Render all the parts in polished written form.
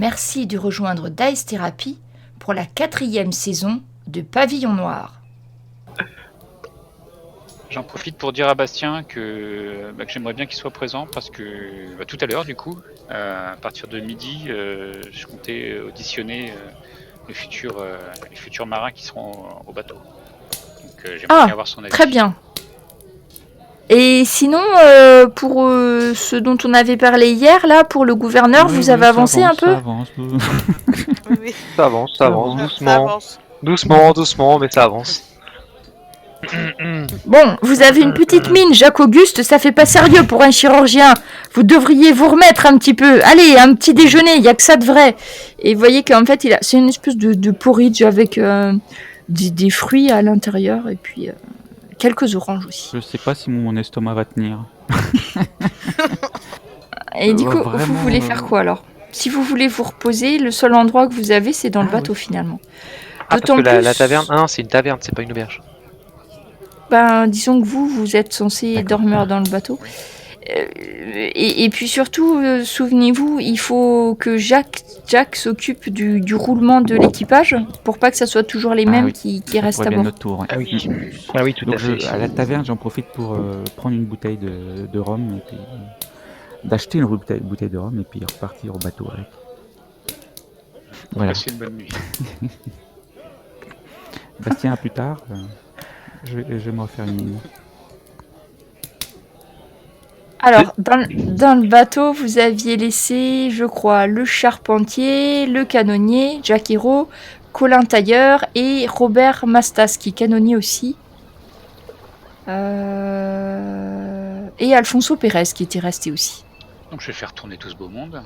Merci de rejoindre Dice Therapy pour la 4e saison de Pavillon Noir. J'en profite pour dire à Bastien que j'aimerais bien qu'il soit présent parce que tout à l'heure, du coup, à partir de midi, je comptais auditionner les futurs marins qui seront au bateau. Donc j'aimerais bien avoir son avis. Très bien. Et sinon, pour ce dont on avait parlé hier, là, pour le gouverneur, vous avez avancé un peu ? Ça avance. Oui, Ça avance, Ça doucement. avance. Doucement, mais ça avance. Bon, vous avez une petite mine, Jacques-Auguste, ça fait pas sérieux pour un chirurgien. Vous devriez vous remettre un petit peu. Allez, un petit déjeuner, il y a que ça de vrai. Et vous voyez qu'en fait, c'est une espèce de porridge avec des fruits à l'intérieur et puis quelques oranges aussi. Je sais pas si mon estomac va tenir. Et du coup, Vraiment, vous voulez faire quoi alors ? Si vous voulez vous reposer, le seul endroit que vous avez, c'est dans le bateau finalement. Parce D'autant que la plus- taverne, c'est une taverne, c'est pas une auberge. Ben, disons que vous êtes censé D'accord. dormir dans le bateau. Et puis surtout, souvenez-vous, il faut que Jack s'occupe du roulement de l'équipage pour pas que ça soit toujours les mêmes qui restent Ouais, à bien bord. notre tour. Ouais. Ah oui, tout Donc à fait. à la taverne, j'en profite pour prendre une bouteille de rhum et puis d'acheter une bouteille de rhum et puis repartir au bateau avec. Voilà. Passez une bonne nuit. Bastien, à plus tard. Je vais me refaire une. Alors, dans le bateau, vous aviez laissé, je crois, le charpentier, le canonnier, Jack Hero, Colin Tailleur et Robert Mastas, qui est canonnier aussi. Et Alfonso Pérez, qui était resté aussi. Donc je vais faire tourner tout ce beau monde.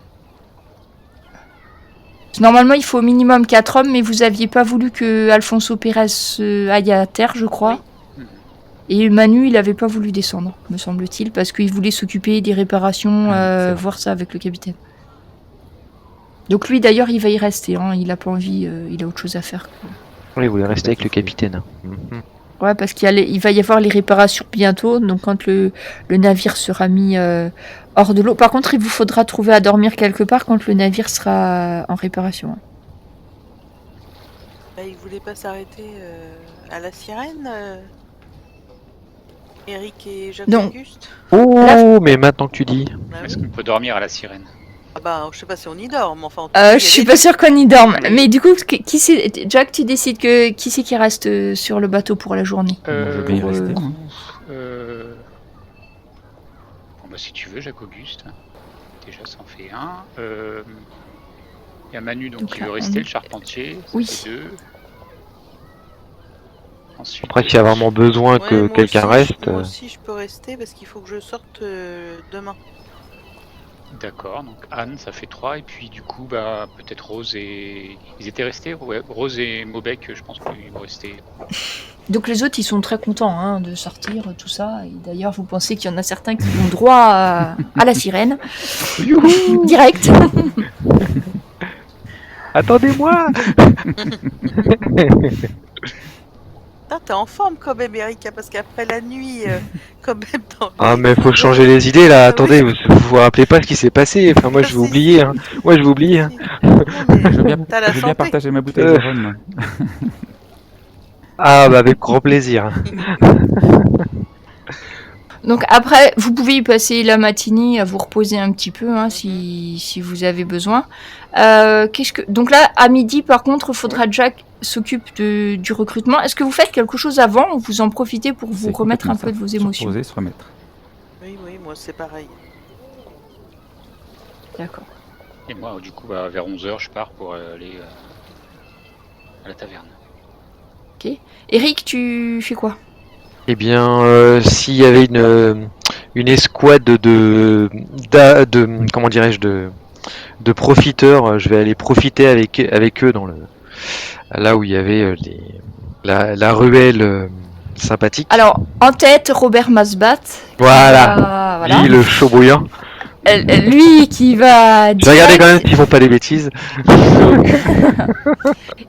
Normalement, il faut au minimum 4 hommes, mais vous aviez pas voulu que Alfonso Pérez aille à terre, je crois. Et Manu, il avait pas voulu descendre, me semble-t-il, parce qu'il voulait s'occuper des réparations, c'est vrai. voir ça avec le capitaine. Donc lui, d'ailleurs, il va y rester, hein, il a pas envie, il a autre chose à faire. Oui, vous voulez rester avec le capitaine. Ouais, parce il va y avoir les réparations bientôt, donc quand le navire sera mis hors de l'eau. Par contre, il vous faudra trouver à dormir quelque part quand le navire sera en réparation. hein. Bah, il voulait pas s'arrêter à la sirène, Eric et Donc- Jacques-Auguste. Oh, mais maintenant que tu dis. Ah Est-ce oui. qu'on peut dormir à la sirène ? Ah bah, je sais pas si on y dort, mais enfin. en tout cas, il y Je a suis des pas lits. sûre qu'on y dorme. Mais du coup, qui c'est, Jack, tu décides qui c'est qui reste sur le bateau pour la journée. Je vais y pour, rester. moi. Bon si tu veux, Jacques-Auguste. Déjà, ça en fait un. Il y a Manu donc, Donc qui là, veut on rester, est- le charpentier. Ça Oui. fait 2. Ensuite, Après, s'il y a vraiment besoin Ouais, que moi quelqu'un aussi, reste. Moi aussi, je peux rester parce qu'il faut que je sorte demain. D'accord, donc Anne, ça fait 3. Et puis du coup, peut-être Rose et... Ils étaient restés ? Ouais, Rose et Maubec, je pense qu'ils vont rester. Donc les autres, ils sont très contents hein, de sortir, tout ça. Et d'ailleurs, vous pensez qu'il y en a certains qui ont droit à la sirène. Direct. Attendez-moi. Putain, t'es en forme quand même, Eric, hein, parce qu'après la nuit, quand même. Ah, mais faut changer les idées là. Attendez, vous vous rappelez pas ce qui s'est passé. Enfin, moi, je vais Si, oublier. si. Hein. Moi, je vais oublier. Hein. Je veux bien, T'as la je veux bien santé. partager ma bouteille de rhum. Ah, bah, avec grand plaisir. Donc après, vous pouvez y passer la matinée à vous reposer un petit peu hein, si vous avez besoin. Donc là, à midi, par contre, il faudra que Jack s'occupe du recrutement. Est-ce que vous faites quelque chose avant ou vous en profitez pour vous C'est remettre un complètement peu de vos ça. émotions ? Se reposer, se remettre. Oui, moi c'est pareil. D'accord. Et moi, du coup, vers 11h, je pars pour aller à la taverne. Eric, tu fais quoi ? Eh bien, s'il y avait une escouade de comment dirais-je de profiteurs, je vais aller profiter avec eux dans là où il y avait la ruelle sympathique. Alors, en tête, Robert Masbat. Voilà. Voilà. Lui, le chaud bouillant. Lui qui va... Je vais regarder direct, quand même s'ils font pas des bêtises.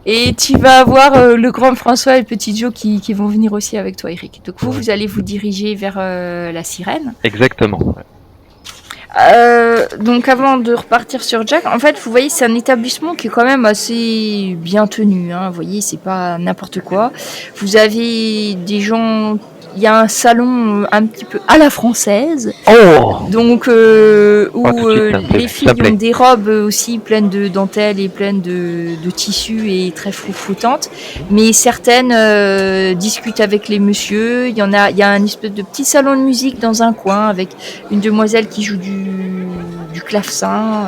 Et tu vas avoir le grand François et le petit Joe qui vont venir aussi avec toi, Eric. Donc vous allez vous diriger vers la sirène. Exactement. Donc avant de repartir sur Jack, en fait, vous voyez, c'est un établissement qui est quand même assez bien tenu. Hein. Vous voyez, c'est pas n'importe quoi. Vous avez des gens. Il y a un salon un petit peu à la française. Oh Donc, où tout de suite, ça me plaît, les ça filles me plaît. ont des robes aussi pleines de dentelles et pleines de tissus et très froufroutantes. Mais certaines discutent avec les messieurs. Il y a un espèce de petit salon de musique dans un coin avec une demoiselle qui joue du clavecin,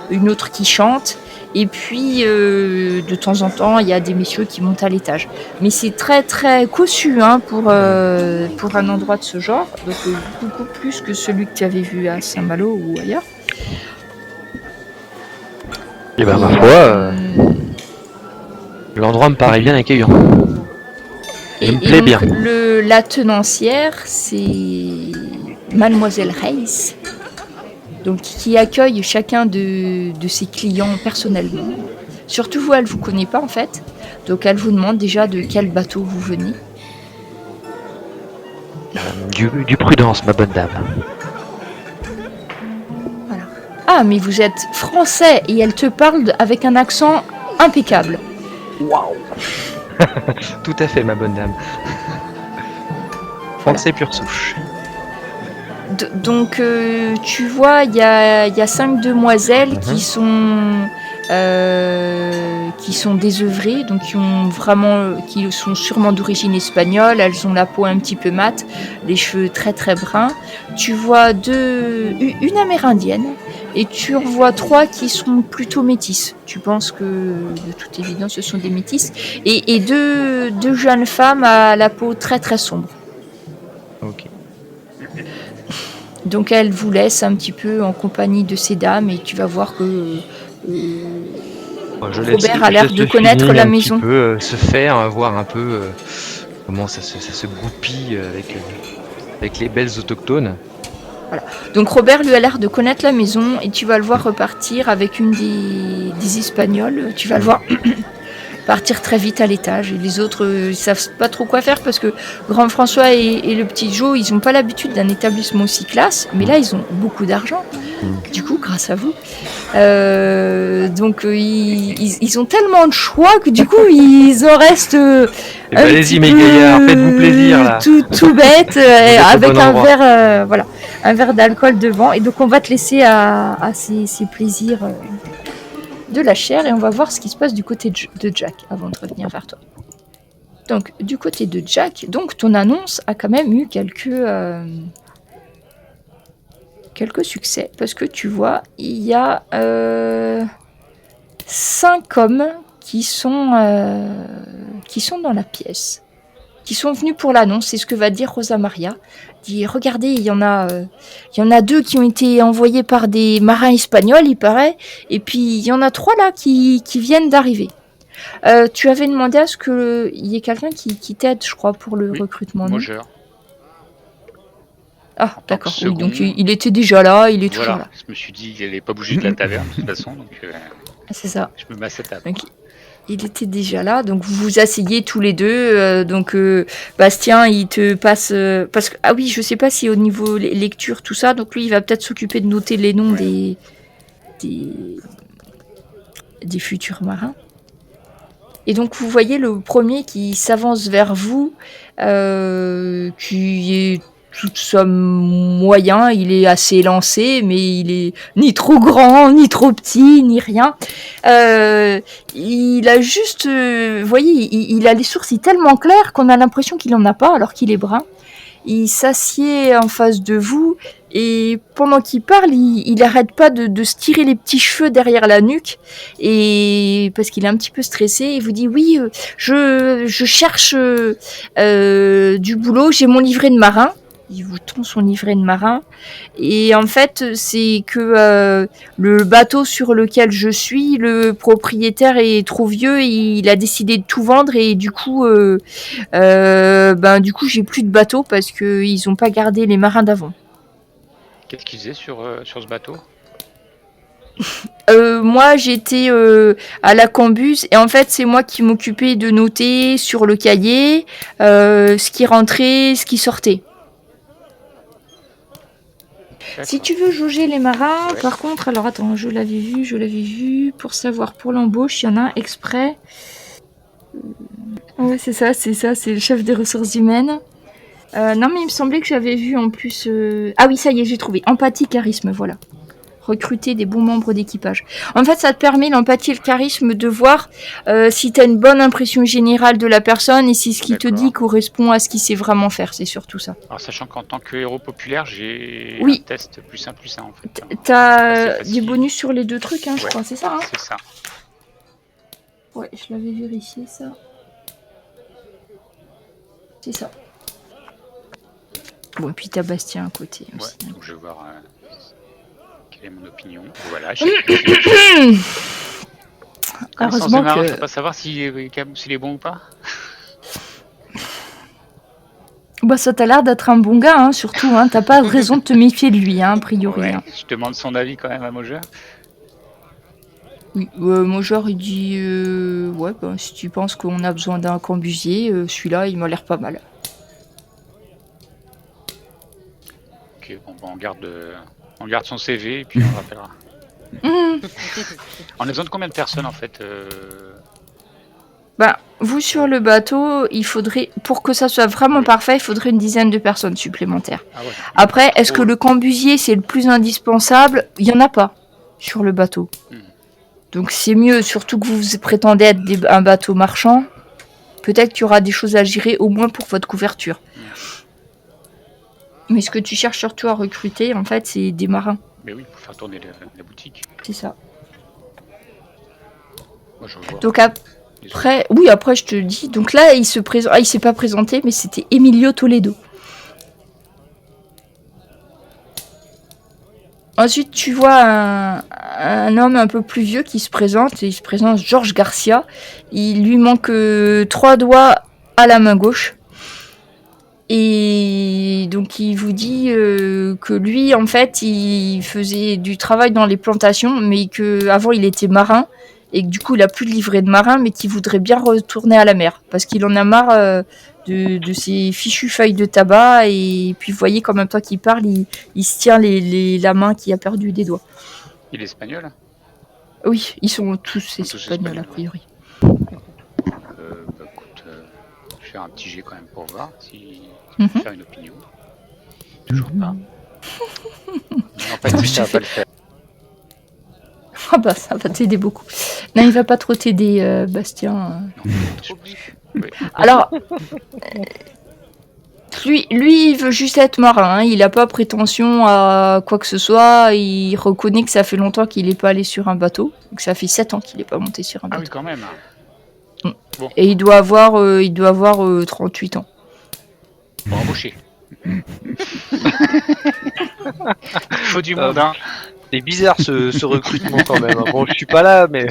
une autre qui chante. Et puis, de temps en temps, il y a des messieurs qui montent à l'étage. Mais c'est très très cossu hein, pour un endroit de ce genre, donc beaucoup plus que celui que tu avais vu à Saint-Malo ou ailleurs. Et ben ma foi, l'endroit me paraît bien accueillant. Il me plaît donc, bien. La tenancière, c'est Mademoiselle Reiss, donc qui accueille chacun de ses clients personnellement. Surtout vous, elle vous connaît pas en fait, donc elle vous demande déjà de quel bateau vous venez. Du prudence, ma bonne dame. Voilà. Ah, mais vous êtes français et elle te parle avec un accent impeccable. Tout à fait, ma bonne dame. Français pure souche. Donc, tu vois, il y a 5 demoiselles qui sont désœuvrées, donc qui sont sûrement d'origine espagnole. Elles ont la peau un petit peu mate, les cheveux très très bruns. Tu vois une amérindienne et tu en vois 3 qui sont plutôt métisses. Tu penses que de toute évidence ce sont des métisses et deux jeunes femmes à la peau très très sombre. Ok. Donc elle vous laisse un petit peu en compagnie de ces dames et tu vas voir que Robert a l'air de connaître la maison. Un petit peu, se faire, voir un peu comment ça se goupille avec les belles autochtones. Donc Robert lui a l'air de connaître la maison et tu vas le voir repartir avec une des Espagnols. Tu vas le voir partir très vite à l'étage. Et les autres, ils savent pas trop quoi faire parce que Grand François et le petit Joe, ils ont pas l'habitude d'un établissement aussi classe. Mais là, ils ont beaucoup d'argent. Du coup, grâce à vous. Donc, ils ont tellement de choix que du coup, ils en restent... allez-y, mes gaillards, faites-vous plaisir, là. Tout bête, avec bon un endroit. verre, un verre d'alcool devant. Et donc, on va te laisser à ces plaisirs de la chair et on va voir ce qui se passe du côté de Jack avant de revenir vers toi. Donc, du côté de Jack, donc ton annonce a quand même eu quelques succès parce que tu vois, il y a 5 hommes qui sont dans la pièce, qui sont venus pour l'annonce. C'est ce que va dire Rosa Maria. Dit, regardez, il y en a 2 qui ont été envoyés par des marins espagnols, il paraît, et puis il y en a 3 là qui viennent d'arriver. Tu avais demandé à ce qu'il y ait quelqu'un qui t'aide, je crois, pour le recrutement. Moi, non je... Ah, d'accord. Oui, second. donc il était déjà là, il est toujours là. Je me suis dit qu'il n'allait pas bouger de la taverne de toute façon, donc C'est ça. je me mets à cette table. Donc, il était déjà là, donc vous vous asseyez tous les deux. Donc Bastien, il te passe parce que oui, je sais pas si au niveau lecture tout ça, donc lui, il va peut-être s'occuper de noter les noms des futurs marins. Et donc vous voyez le premier qui s'avance vers vous, qui est tout somme moyen, il est assez élancé, mais il est ni trop grand, ni trop petit, ni rien. Il a juste, vous voyez, il a les sourcils tellement clairs qu'on a l'impression qu'il en a pas, alors qu'il est brun. Il s'assied en face de vous et pendant qu'il parle, il arrête pas de se tirer les petits cheveux derrière la nuque et parce qu'il est un petit peu stressé. Il vous dit oui, je cherche du boulot, j'ai mon livret de marin. Il vous tend son livret de marin et en fait c'est que le bateau sur lequel je suis, le propriétaire est trop vieux, il a décidé de tout vendre et du coup j'ai plus de bateau parce que ils ont pas gardé les marins d'avant. Qu'est-ce qu'ils faisaient sur ce bateau? Moi j'étais à la cambuse et en fait c'est moi qui m'occupais de noter sur le cahier ce qui rentrait, ce qui sortait. Si tu veux jauger les marins, Ouais. par contre, alors attends, je l'avais vu, pour savoir, pour l'embauche, il y en a un exprès. Ouais, c'est ça, c'est le chef des ressources humaines. Non, mais il me semblait que j'avais vu en plus... Ah oui, ça y est, j'ai trouvé. Empathie, charisme, voilà. Recruter des bons membres d'équipage. En fait, ça te permet, l'empathie et le charisme, de voir si tu as une bonne impression générale de la personne et si ce qu'il te D'accord. dit correspond à ce qu'il sait vraiment faire. C'est surtout ça. Alors, sachant qu'en tant que héros populaire, j'ai Oui. un test +1 +1 en fait. T'as C'est facile. des bonus sur les deux trucs, hein, je Ouais. crois, c'est ça, hein? C'est ça. Ouais, je l'avais vérifié, ça. C'est ça. Bon, et puis t'as Bastien à côté Ouais. aussi. Donc je vais voir quelle est mon opinion. Voilà. J'ai Connaissance Heureusement de marin, que- je peux pas savoir s'il est bon ou pas. Bah, ça t'a l'air d'être un bon gars, hein, surtout. Hein. T'as pas raison de te méfier de lui, hein, a priori. Ouais. Hein. Je demande son avis quand même à Mogeur. Oui, mon genre, il dit ouais, bah, si tu penses qu'on a besoin d'un cambusier, celui-là, il m'a l'air pas mal. Ok, bon, bah, on garde son CV et puis on rappellera. On a besoin de combien de personnes en fait Bah, vous sur le bateau, il faudrait, pour que ça soit vraiment parfait, il faudrait une dizaine de personnes supplémentaires. Ah ouais. Après, est-ce que le cambusier, c'est le plus indispensable? Il y en a pas sur le bateau. Donc c'est mieux, surtout que vous prétendez être un bateau marchand. Peut-être qu'il y aura des choses à gérer, au moins pour votre couverture. Mais ce que tu cherches surtout à recruter, en fait, c'est des marins. Mais oui, pour faire tourner la boutique. C'est ça. Moi, je vois. Donc après, oui, après je te le dis. Donc là, il s'est pas présenté, mais c'était Emilio Toledo. Ensuite, tu vois un homme un peu plus vieux qui se présente. Et il se présente Georges Garcia. Il lui manque 3 doigts à la main gauche. Et donc il vous dit que lui, en fait, il faisait du travail dans les plantations, mais qu'avant il était marin. Et que du coup, il a plus de livret de marin, mais qu'il voudrait bien retourner à la mer. Parce qu'il en a marre de ses fichues feuilles de tabac. Et puis, vous voyez qu'en même temps qu'il parle, il se tient la main qui a perdu des doigts. Il est espagnol? Oui, ils sont tous Tous espagnols, a priori. Bah, écoute, je vais faire un petit jet quand même pour voir si faire une opinion. Toujours pas. En fait, ça va pas le faire. Ah bah, ça va t'aider beaucoup. Non, il va pas trop t'aider, Bastien. Non, oui. Alors, lui, il veut juste être marin. Hein. Il n'a pas prétention à quoi que ce soit. Il reconnaît que ça fait longtemps qu'il n'est pas allé sur un bateau. Donc ça fait 7 ans qu'il n'est pas monté sur un Ah bateau. oui, quand même. Bon, Et il doit avoir 38 ans. pour embaucher. Faut du monde, hein. C'est bizarre ce recrutement quand même. Bon, je suis pas là, mais.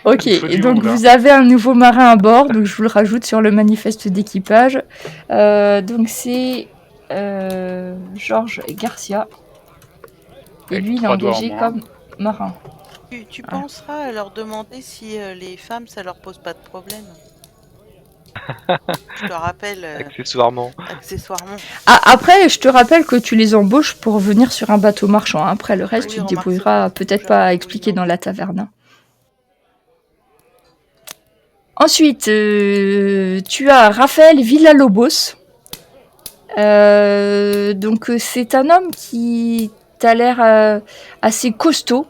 Ok, Il faut et du donc monde, hein. vous avez un nouveau marin à bord. Donc je vous le rajoute sur le manifeste d'équipage. Donc c'est Georges Garcia. Et Avec lui, il est 3 doigts en engagé moins. comme marin. Tu penseras à leur demander si les femmes, ça leur pose pas de problème. Je te rappelle Accessoirement. accessoirement. Ah, après, je te rappelle que tu les embauches pour venir sur un bateau marchand. Après, le reste, Oui, tu te remarque, débrouilleras c'est peut-être bon. pas à J'avoue, expliquer oui, dans la taverne. Hein. Ensuite, tu as Raphaël Villalobos. Donc, c'est un homme qui t'a l'air assez costaud.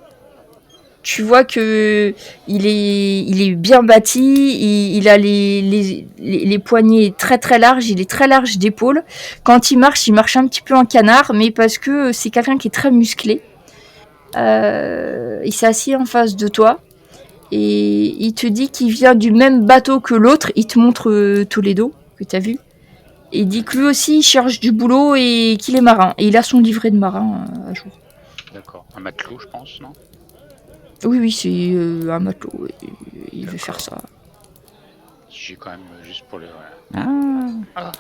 Tu vois que il est bien bâti, il a les poignets très très larges, il est très large d'épaules. Quand il marche un petit peu en canard, mais parce que c'est quelqu'un qui est très musclé. Il s'est assis en face de toi et il te dit qu'il vient du même bateau que l'autre. Il te montre Toledo, que tu as vu. Et il dit que lui aussi il cherche du boulot et qu'il est marin. Et il a son livret de marin à jour. D'accord. Un matelot, je pense, non? Oui, c'est un matelot. Il veut faire ça. J'ai quand même juste pour le. Ah,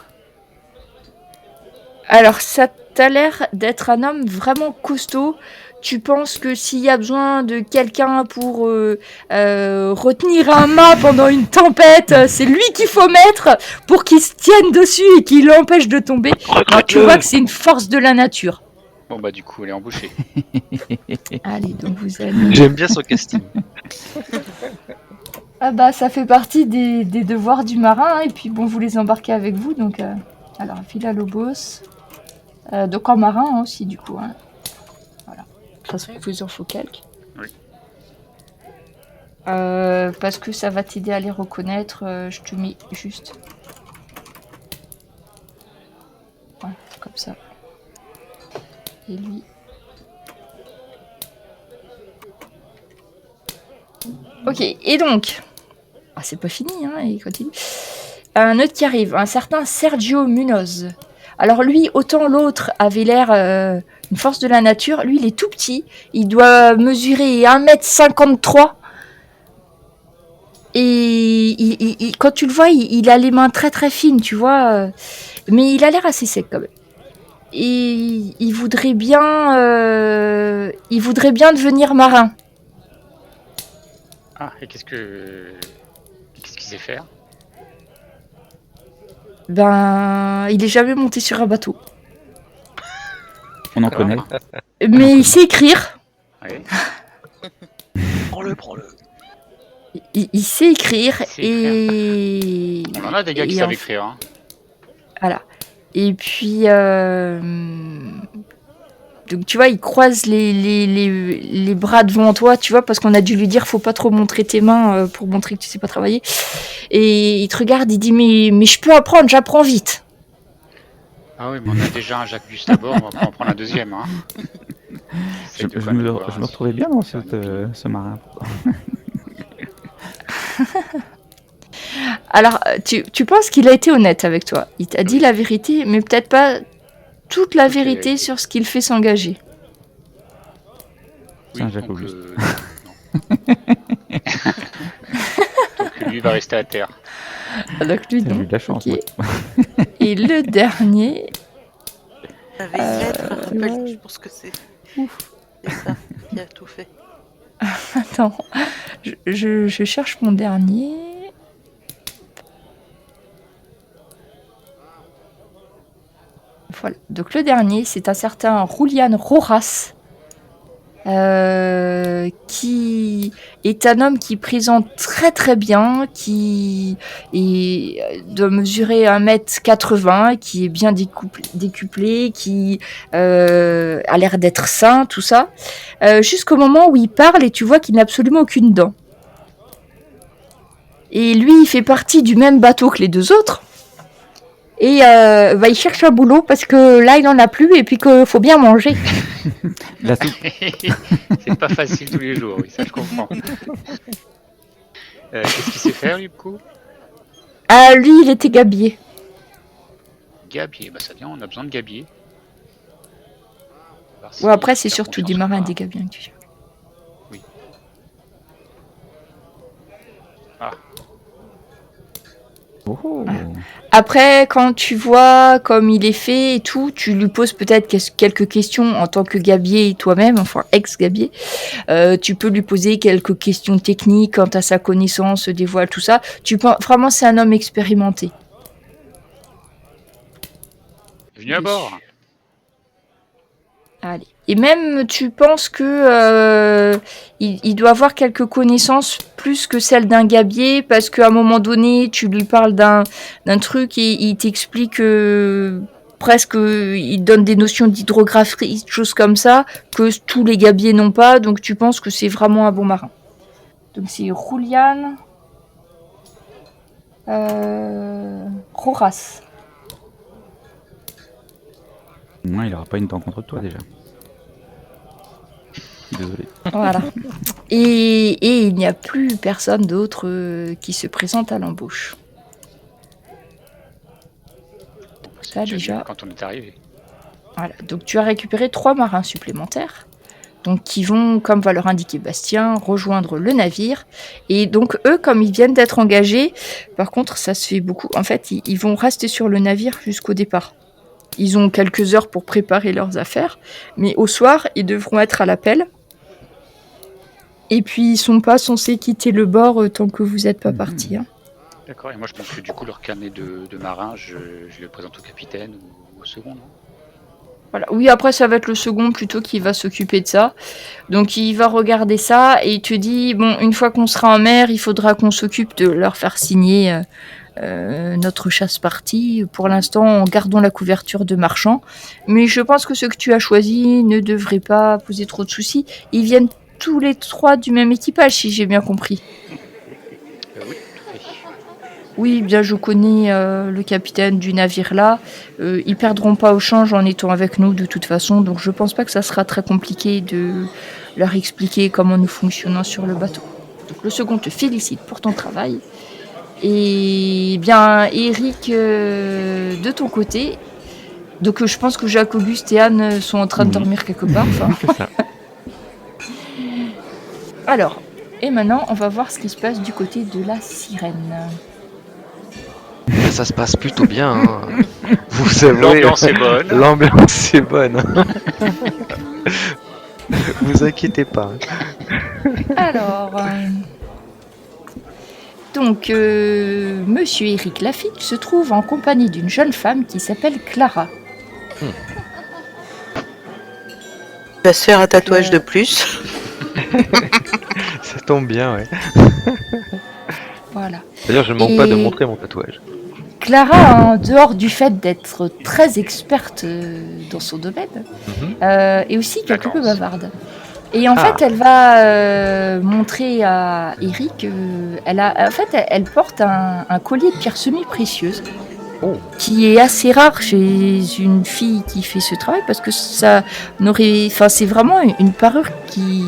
Alors, ça t'a l'air d'être un homme vraiment costaud. Tu penses que s'il y a besoin de quelqu'un pour retenir un mât pendant une tempête, c'est lui qu'il faut mettre pour qu'il se tienne dessus et qu'il l'empêche de tomber. Alors, tu vois que c'est une force de la nature. Bon bah du coup, elle est embauchée. Allez, donc vous allez... J'aime bien son casting. Ah bah ça fait partie des devoirs du marin, hein, et puis bon, vous les embarquez avec vous, donc... Alors, Villa-Lobos. Donc en marin hein, aussi, du coup. Hein. Voilà. De toute façon, il vous en faut quelques. Oui. Parce que ça va t'aider à les reconnaître, je te mets juste... Ouais, comme ça. Et lui... Ok, et donc... Ah, c'est pas fini, hein, il continue. Un autre qui arrive, un certain Sergio Munoz. Alors lui, autant l'autre avait l'air une force de la nature, lui il est tout petit, il doit mesurer 1m53. Et quand tu le vois, il a les mains très très fines, tu vois. Mais il a l'air assez sec quand même. Et il voudrait bien devenir marin. Ah, et qu'est-ce qu'il sait faire? Ben, il est jamais monté sur un bateau. On en D'accord. connaît. Mais il sait écrire. Ouais. Prends-le. Il sait écrire Il sait et... On en a des gars qui et savent en- écrire. Hein. Voilà. Et puis... Donc tu vois, il croise les bras devant toi, tu vois, parce qu'on a dû lui dire faut pas trop montrer tes mains pour montrer que tu sais pas travailler. Et il te regarde, il dit mais je peux apprendre, j'apprends vite. Ah oui, mais on a déjà un Jacques Gustabor, on va pas en prendre un deuxième. Hein. Je, Essaye de je pas me, nous voir, je me hein, retrouvais si- bien dans faire une opinion. ce marin. Alors, tu penses qu'il a été honnête avec toi. Il t'a dit la vérité, mais peut-être pas toute la Toute la vérité vérité. sur ce qu'il fait s'engager. C'est un Oui, Jacques donc, Auguste. non. Donc lui va rester à terre. Donc lui, J'ai non. eu de la chance. Ok. moi. Et le dernier, Avec lettre, rappelle, ouais. je pense que c'est ça qui a tout fait. attends, je cherche mon dernier. Voilà. Donc le dernier, c'est un certain Julian Rojas, qui est un homme qui présente très très bien, qui doit mesurer 1m80, qui est bien décuplé, qui a l'air d'être sain, tout ça, jusqu'au moment où il parle et tu vois qu'il n'a absolument aucune dent. Et lui, il fait partie du même bateau que les deux autres. Et il cherche un boulot parce que là, il n'en a plus et puis qu'il faut bien manger. La soupe. C'est pas facile tous les jours, oui, ça je comprends. Qu'est-ce qu'il sait faire, du coup? Ah, lui, il était gabier. Gabier, bah ça vient, on a besoin de gabier. On va voir Ouais, après, si c'est faire surtout confiance des ou marins et pas. des gabiers que tu cherches. Ah, Oh, oh. Après, quand tu vois comme il est fait et tout, tu lui poses peut-être quelques questions en tant que gabier toi-même, enfin ex-gabier. Tu peux lui poser quelques questions techniques quant à sa connaissance des voiles, tout ça. Vraiment, c'est un homme expérimenté. bienvenue à bord. Allez. Et même, tu penses que il doit avoir quelques connaissances plus que celles d'un gabier, parce qu'à un moment donné, tu lui parles d'un truc et il t'explique presque, il donne des notions d'hydrographie, choses comme ça, que tous les gabiers n'ont pas, donc tu penses que c'est vraiment un bon marin. Donc c'est Julian Rojas. Moi, il aura pas une dent contre toi déjà. Désolé. Voilà. Et il n'y a plus personne d'autre qui se présente à l'embauche. C'est Ça, déjà déjà. bien quand on est arrivé. Voilà. Donc tu as récupéré 3 marins supplémentaires. Donc qui vont, comme va leur indiquer Bastien, rejoindre le navire. Et donc eux, comme ils viennent d'être engagés, par contre ça se fait beaucoup. En fait, ils vont rester sur le navire jusqu'au départ. Ils ont quelques heures pour préparer leurs affaires. Mais au soir, ils devront être à l'appel. Et puis ils sont pas censés quitter le bord tant que vous n'êtes pas partis. Hein. D'accord, et moi je pense que du coup leur carnet de marin, je le présente au capitaine ou au second, non? Voilà. Oui, après, ça va être le second plutôt qui va s'occuper de ça. Donc, il va regarder ça et il te dit, bon, une fois qu'on sera en mer, il faudra qu'on s'occupe de leur faire signer notre chasse-partie. Pour l'instant, gardons la couverture de marchand. Mais je pense que ce que tu as choisi ne devrait pas poser trop de soucis. Ils viennent tous les 3 du même équipage, si j'ai bien compris. Oui, tout à fait. Oui, bien je connais le capitaine du navire là. Ils perdront pas au change en étant avec nous de toute façon, donc je pense pas que ça sera très compliqué de leur expliquer comment nous fonctionnons sur le bateau. Donc le second te félicite pour ton travail. Et bien Eric, de ton côté, donc je pense que Jacques Auguste et Anne sont en train de dormir quelque part. Enfin. C'est ça. Alors, et maintenant on va voir ce qui se passe du côté de la sirène. Ça se passe plutôt bien. Hein. Vous savez, L'ambiance est bonne. L'ambiance est bonne. Vous inquiétez pas. Alors, donc, Monsieur Eric Lafitte se trouve en compagnie d'une jeune femme qui s'appelle Clara. Il va se faire un tatouage de plus. Ça tombe bien, ouais. Voilà. D'ailleurs, je ne manque pas de Et- montrer mon tatouage. Clara, en dehors du fait d'être très experte dans son domaine, est aussi quelque peu D'accord. bavarde. Et en fait, elle va montrer à Eric, elle porte un collier de pierres semi-précieuses, Oh. qui est assez rare chez une fille qui fait ce travail, parce que c'est vraiment une parure qui,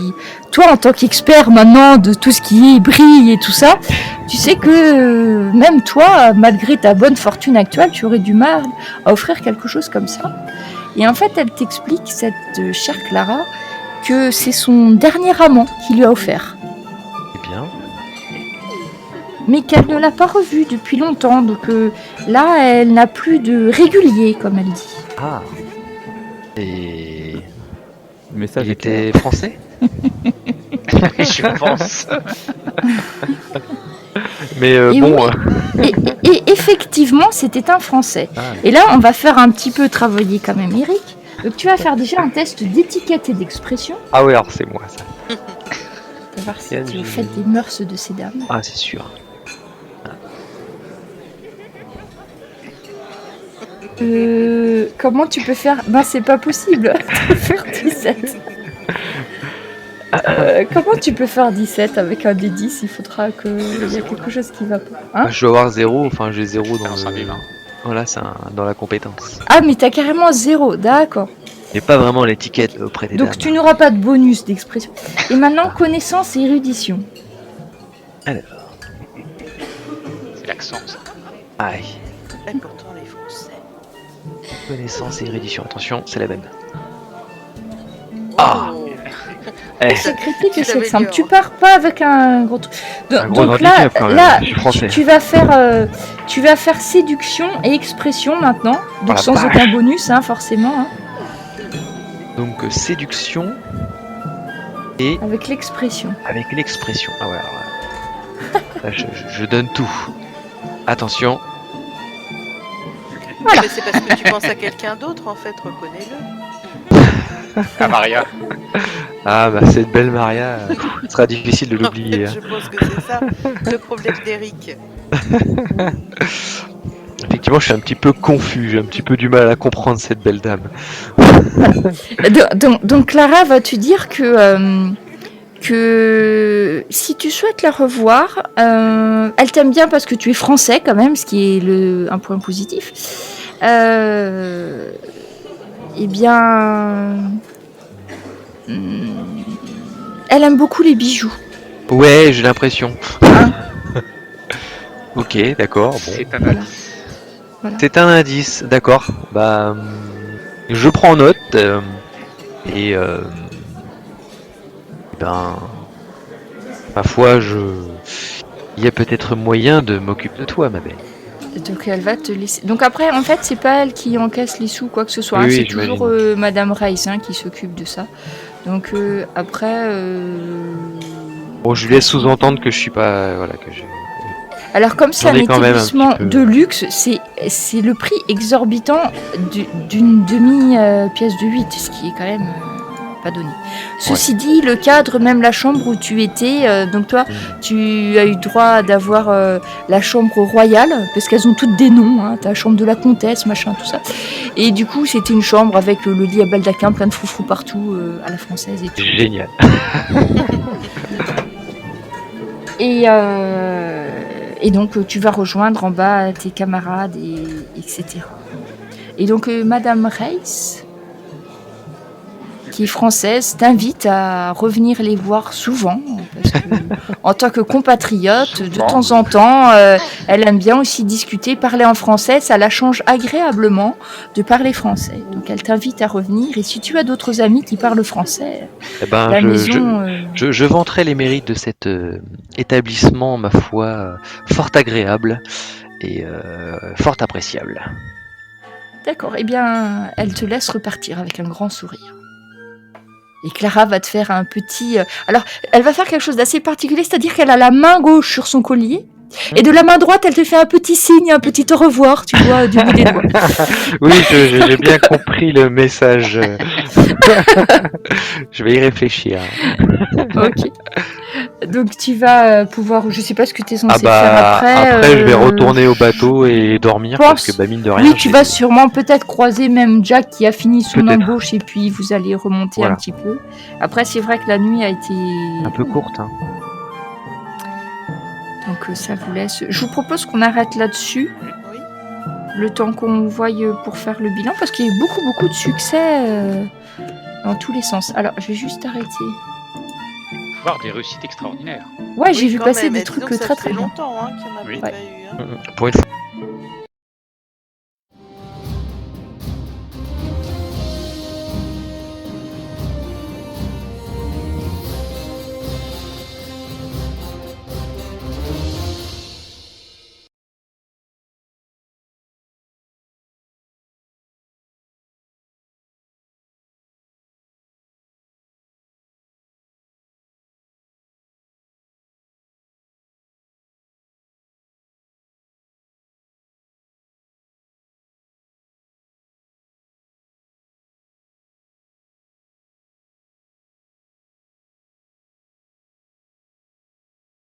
toi en tant qu'expert maintenant de tout ce qui est brille et tout ça, tu sais que même toi, malgré ta bonne fortune actuelle, tu aurais du mal à offrir quelque chose comme ça. Et en fait, elle t'explique, cette chère Clara, que c'est son dernier amant qui lui a offert, Eh bien, mais qu'elle ne l'a pas revu depuis longtemps. Donc là, elle n'a plus de régulier, comme elle dit. ah. Et Le message il est clair. était français? Je pense. Mais Et bon. oui. Et effectivement, c'était un Français. Ah. Et là, on va faire un petit peu travailler quand même Eric. Donc tu vas faire déjà un test d'étiquette et d'expression. Ah oui, alors c'est moi ça. Pour voir si Bien tu vu. es au fait des mœurs de ces dames. Ah, c'est sûr. Comment tu peux faire... Ben c'est pas possible de faire 17. Comment tu peux faire 17 avec un D10? Il faudra qu'il y ait quelque chose qui va pas. Hein? Je dois avoir 0, enfin j'ai 0 dans C'est un le... D20. Voilà, c'est dans la compétence. Ah mais t'as carrément 0, d'accord. Et pas vraiment l'étiquette auprès des Donc dames. tu n'auras pas de bonus d'expression. Et maintenant, connaissance et érudition. C'est l'accent, ça. Aïe. Et pourtant, les Français. Connaissance et érudition. Attention, c'est la même. Ah. Oh. Eh, C'est critique Tu et c'est l'avais simple. dit, Tu hein. pars pas avec un gros truc. Un gros Donc là, handicap, quand même. là Je suis français. tu vas faire séduction et expression maintenant. Donc Oh la sans vache. aucun bonus, hein, forcément. Hein, donc séduction et avec l'expression. avec l'expression. Ah ouais, alors là, je donne tout. Attention. Voilà. Mais c'est parce que tu penses à quelqu'un d'autre, en fait, reconnais-le. Ah, Maria. Ah bah cette belle Maria, ce sera difficile de l'oublier. En fait, je pense que c'est ça, le problème d'Eric. Effectivement, je suis un petit peu confus, j'ai un petit peu du mal à comprendre cette belle dame. Donc Clara va te dire que si tu souhaites la revoir, elle t'aime bien parce que tu es français quand même, ce qui est un point positif. Eh bien, elle aime beaucoup les bijoux. Ouais, j'ai l'impression. Hein. Ok, d'accord. Bon. C'est un Voilà. indice. C'est un indice, d'accord. Bah, je prends note et ben, ma foi, il y a peut-être moyen de m'occuper de toi, ma belle. Donc elle va te laisser. Donc après, en fait, c'est pas elle qui encaisse les sous, quoi que ce soit. Oui, hein. C'est oui, j'imagine. toujours Madame Rice qui s'occupe de ça. Donc après. Bon, je lui laisse sous-entendre que je suis pas, voilà, que je. Alors comme c'est J'en un ai quand même un établissement petit peu. de luxe, c'est le prix exorbitant d'une demi-pièce de 8, ce qui est quand même pas donné. Ceci dit, le cadre, même la chambre où tu étais, donc toi, tu as eu droit d'avoir la chambre royale, parce qu'elles ont toutes des noms, hein, t'as la chambre de la comtesse, machin, tout ça. Et du coup, c'était une chambre avec le lit à baldaquin, plein de froufrous partout, à la française et tout. Génial. Et donc, tu vas rejoindre en bas tes camarades, etc. Et donc, Madame Reiss, qui est française, t'invite à revenir les voir souvent, parce que, en tant que compatriote, de Souvent. temps en temps, elle aime bien aussi discuter, parler en français, ça la change agréablement de parler français. Donc, elle t'invite à revenir, et si tu as d'autres amis qui parlent français, Eh ben, la maison... je vanterai les mérites de cet établissement, ma foi, fort agréable et fort appréciable. D'accord, eh bien, elle te laisse repartir avec un grand sourire. Et Clara va te faire un petit... Alors, elle va faire quelque chose d'assez particulier, c'est-à-dire qu'elle a la main gauche sur son collier, et de la main droite, elle te fait un petit signe, un petit au revoir, tu vois, du bout des doigts. Oui, j'ai bien compris le message. Je vais y réfléchir. Ok. Donc, tu vas pouvoir... Je sais pas ce que tu es Ah censé faire bah après. je vais retourner au bateau et dormir parce pense- que bah mine de rien. Oui, tu j'ai- vas sûrement peut-être croiser même Jack qui a fini son Peut-être. embauche, et puis vous allez remonter Voilà. un petit peu. Après, c'est vrai que la nuit a été... un peu courte. Hein. Donc ça vous laisse. Je vous propose qu'on arrête là-dessus, Oui. le temps qu'on voie pour faire le bilan, parce qu'il y a eu beaucoup de succès dans tous les sens. Alors, je vais juste arrêter. Voir des réussites extraordinaires. Ouais, j'ai Oui, vu quand passer même, des et trucs disons que très ça très fait bien. longtemps hein, qu'il n'y en avait Oui. pas eu. Hein. Pour une fois.